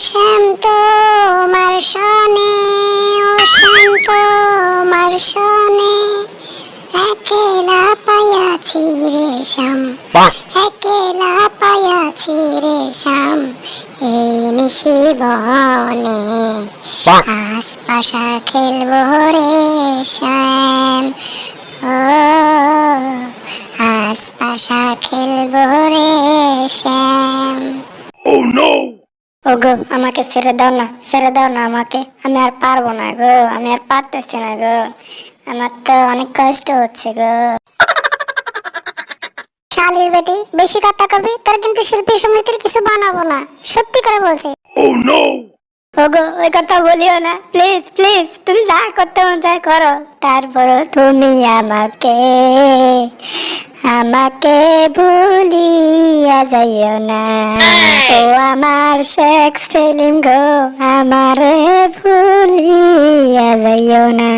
শ্যাম তোমার সনে, ও শ্যাম তোমার সনে, একলা পায়াছি রে শ্যাম, একলা পায়াছি রে শ্যাম, এই নিশিবনে আজ পাশা খেলবো রে শ্যাম, ও আজ পাশা খেলবো রে শ্যাম। ওগো আমাকে ছেড়ে দাও না, ছেড়ে দাও না আমাকে, আমি আর পারবো না গো, আমি আর পারতেছি না গো, আমার তো অনেক কষ্ট হচ্ছে গো। শালির বেটি বেশি কথা কবি তোর কিন্তু শিল্পী সমিতির কিছু বানাবো না, সত্যি করে বলছি। ওগো ওই কথা বলিও না, প্লিজ প্লিজ, তুমি যা করতে মন চায় করো, তারপরও তুমি আমাকে আমাকে ভুলিয়া যাইও না, ও আমার সেক্স ফিল্ম গো, আমারে ভুলিয়া যাইও না।